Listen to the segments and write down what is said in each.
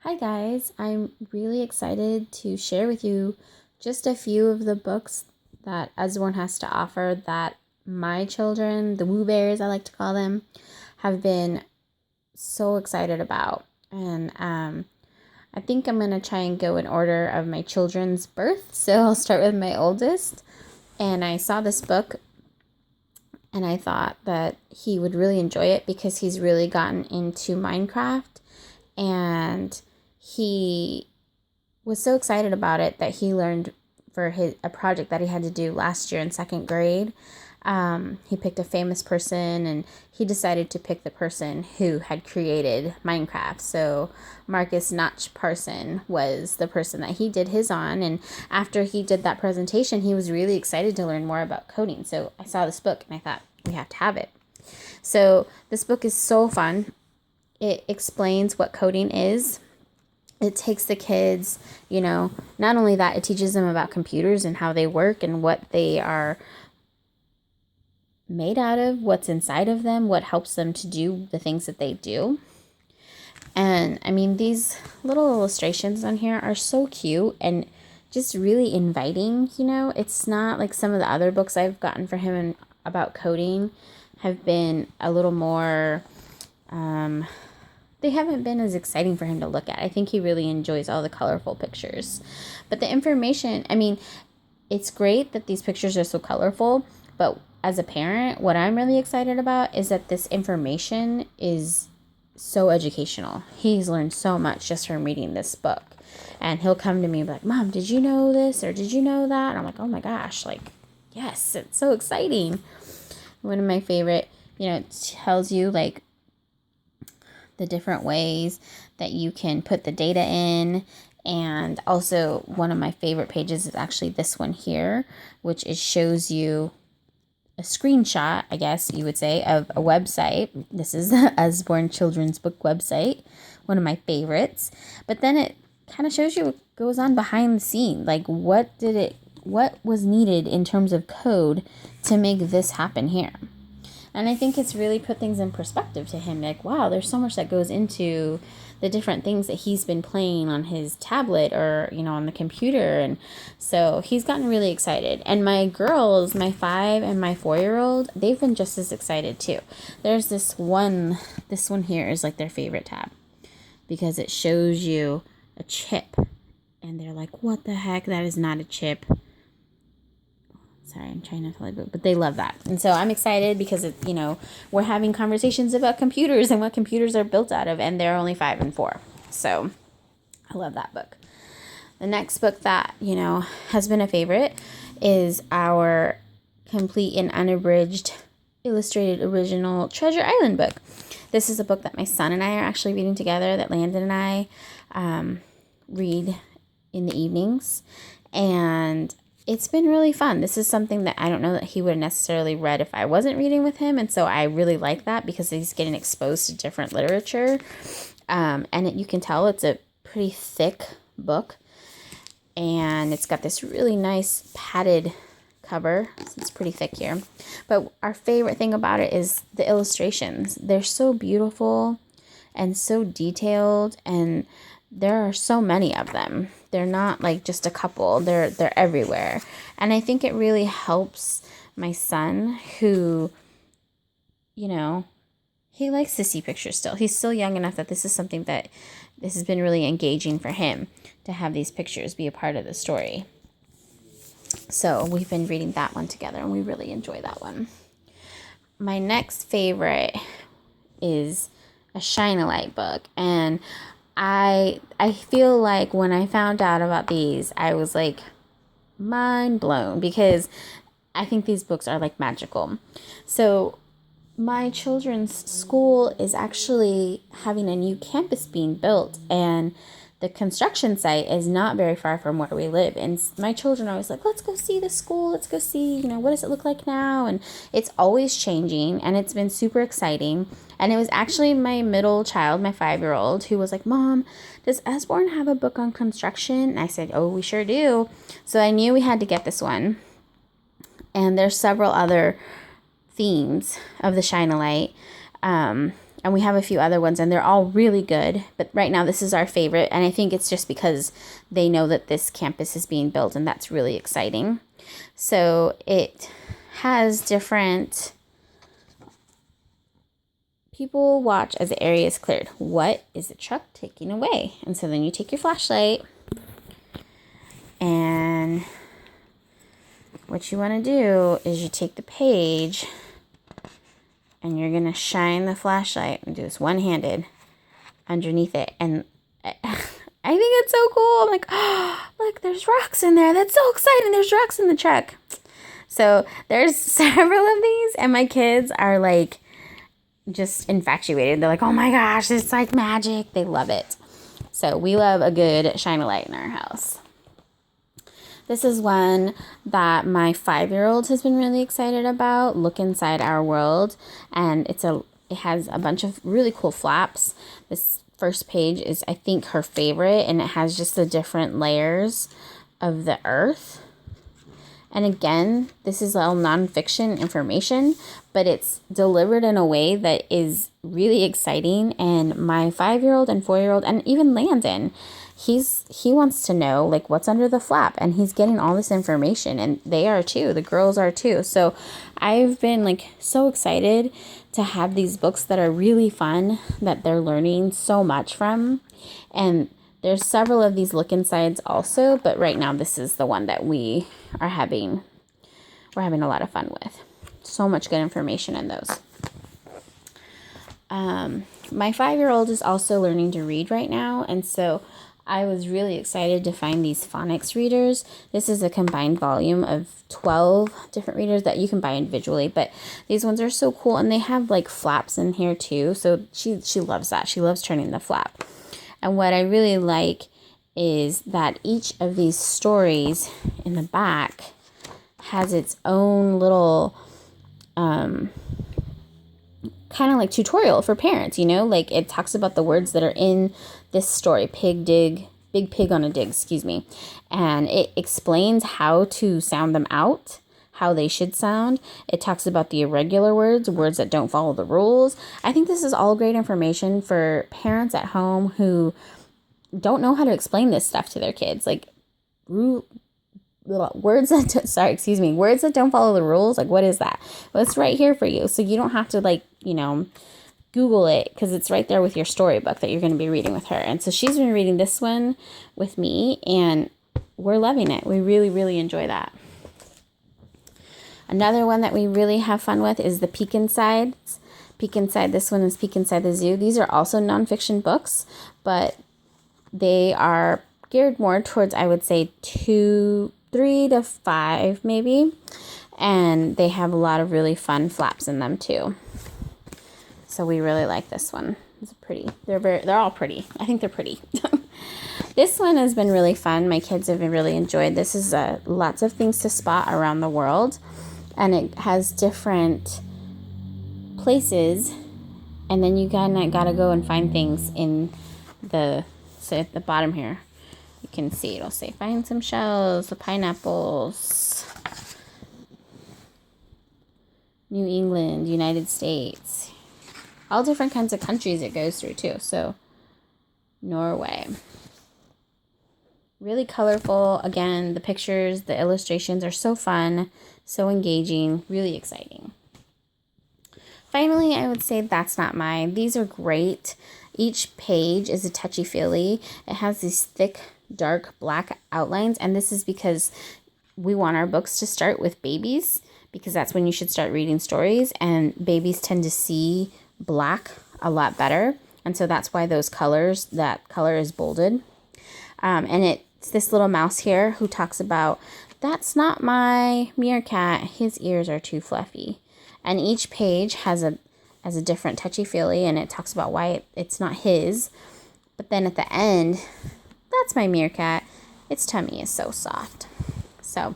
Hi guys, I'm really excited to share with you just a few of the books that Usborne has to offer that my children, the Woobears I like to call them, have been so excited about. And I think I'm going to try and go in order of my children's birth. So I'll start with my oldest. And I saw this book and I thought that he would really enjoy it because he's really gotten into Minecraft and he was so excited about it that he learned for a project that he had to do last year in second grade. He picked a famous person and he decided to pick the person who had created Minecraft. So Marcus Notch Parson was the person that he did his on. And after he did that presentation, he was really excited to learn more about coding. So I saw this book and I thought, we have to have it. So this book is so fun. It explains what coding is. It takes the kids, not only that, it teaches them about computers and how they work and what they are made out of, what's inside of them, what helps them to do the things that they do. And I mean, these little illustrations on here are so cute and just really inviting, It's not like some of the other books I've gotten for him about coding have been a little more, they haven't been as exciting for him to look at. I think he really enjoys all the colorful pictures. But the information, it's great that these pictures are so colorful, but as a parent, what I'm really excited about is that this information is so educational. He's learned so much just from reading this book. And he'll come to me and be like, Mom, did you know this? Or did you know that? And I'm like, oh my gosh, yes, it's so exciting. One of my favorite, it tells you the different ways that you can put the data in. And also one of my favorite pages is actually this one here, which shows you a screenshot, I guess you would say, of a website. This is the Usborne Children's Book website, one of my favorites. But then it kind of shows you what goes on behind the scene. What was needed in terms of code to make this happen here. And I think it's really put things in perspective to him. Wow, there's so much that goes into the different things that he's been playing on his tablet or, on the computer. And so he's gotten really excited. And my girls, my 5 and my 4-year-old, they've been just as excited too. There's this one here is their favorite tab because it shows you a chip. And they're like, what the heck? That is not a chip. Sorry, I'm trying not to let go, but they love that. And so I'm excited because, we're having conversations about computers and what computers are built out of, and they're only 5 and 4. So I love that book. The next book that, has been a favorite is our complete and unabridged illustrated original Treasure Island book. This is a book that my son and I are actually reading together, that Landon and I read in the evenings. And it's been really fun. This is something that I don't know that he would have necessarily read if I wasn't reading with him. And so I really like that because he's getting exposed to different literature. You can tell it's a pretty thick book. And it's got this really nice padded cover. So it's pretty thick here. But our favorite thing about it is the illustrations. They're so beautiful and so detailed, and there are so many of them. They're not just a couple. They're everywhere. And I think it really helps my son who, he likes to see pictures still. He's still young enough that this is something that this has been really engaging for him to have these pictures be a part of the story. So we've been reading that one together and we really enjoy that one. My next favorite is a Shine-a-Light book, and I feel like when I found out about these, I was mind blown because I think these books are magical. So my children's school is actually having a new campus being built, and the construction site is not very far from where we live. And my children are always like, let's go see the school. Let's go see, what does it look like now? And it's always changing, and it's been super exciting. And it was actually my middle child, my 5-year-old, who was like, Mom, does Usborne have a book on construction? And I said, oh, we sure do. So I knew we had to get this one. And there's several other themes of the Shine-a-Light. And we have a few other ones, and they're all really good. But right now, this is our favorite. And I think it's just because they know that this campus is being built, and that's really exciting. So it has different people watch as the area is cleared. What is the truck taking away? And so then you take your flashlight, and what you want to do is you take the page and you're going to shine the flashlight and do this one-handed underneath it. And I think it's so cool. I'm like, oh, look, there's rocks in there. That's so exciting. There's rocks in the truck. So there's several of these, and my kids are like just infatuated. They're like, oh my gosh, it's like magic. They love it. So we love a good shine a light in our house. This is one that my 5-year-old has been really excited about. Look Inside Our World. And it has a bunch of really cool flaps. This first page is, I think, her favorite, and it has just the different layers of the earth. And again, this is all nonfiction information, but it's delivered in a way that is really exciting. And my 5-year-old and 4-year-old, and even Landon, he wants to know like what's under the flap, and he's getting all this information, and they are too. The girls are too. So I've been like so excited to have these books that are really fun, that they're learning so much from. And there's several of these look insides also, but right now this is the one that we're having a lot of fun with. So much good information in those. My 5-year-old is also learning to read right now, and so I was really excited to find these phonics readers. This is a combined volume of 12 different readers that you can buy individually, but these ones are so cool, and they have like flaps in here too. So she loves that. She loves turning the flap. And what I really like is that each of these stories in the back has its own little kind of like tutorial for parents, you know, like it talks about the words that are in this story, big pig on a dig, and it explains how to sound them out, how they should sound. It talks about the irregular words that don't follow the rules. I think this is all great information for parents at home who don't know how to explain this stuff to their kids, like words that don't follow the rules. Like, what is that? Well, it's right here for you, so you don't have to Google it, because it's right there with your storybook that you're going to be reading with her. And so she's been reading this one with me, and we're loving it. We really, really enjoy that. Another one that we really have fun with is the Peek Inside. This one is Peek Inside the Zoo. These are also nonfiction books, but they are geared more towards, I would say, 3 to 5 maybe. And they have a lot of really fun flaps in them too. So we really like this one. It's pretty. They're all pretty. I think they're pretty. This one has been really fun. My kids have really enjoyed. This is lots of things to spot around the world, and it has different places, and then you gotta go and find things in so at the bottom here. You can see it'll say find some shells, the pineapples, New England, United States. All different kinds of countries it goes through too. So Norway. Really colorful. Again, the pictures, the illustrations are so fun, so engaging, really exciting. Finally, I would say That's Not Mine. These are great. Each page is a touchy-feely. It has these thick, dark black outlines, and this is because we want our books to start with babies, because that's when you should start reading stories, and babies tend to see black a lot better, and so that's why that color is bolded. And it's this little mouse here who talks about, that's not my meerkat, his ears are too fluffy. And each page has a different touchy-feely, and it talks about why it's not his. But then at the end, that's my meerkat, its tummy is so soft. So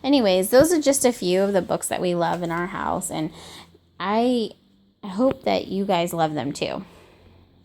anyways, those are just a few of the books that we love in our house, and I hope that you guys love them too.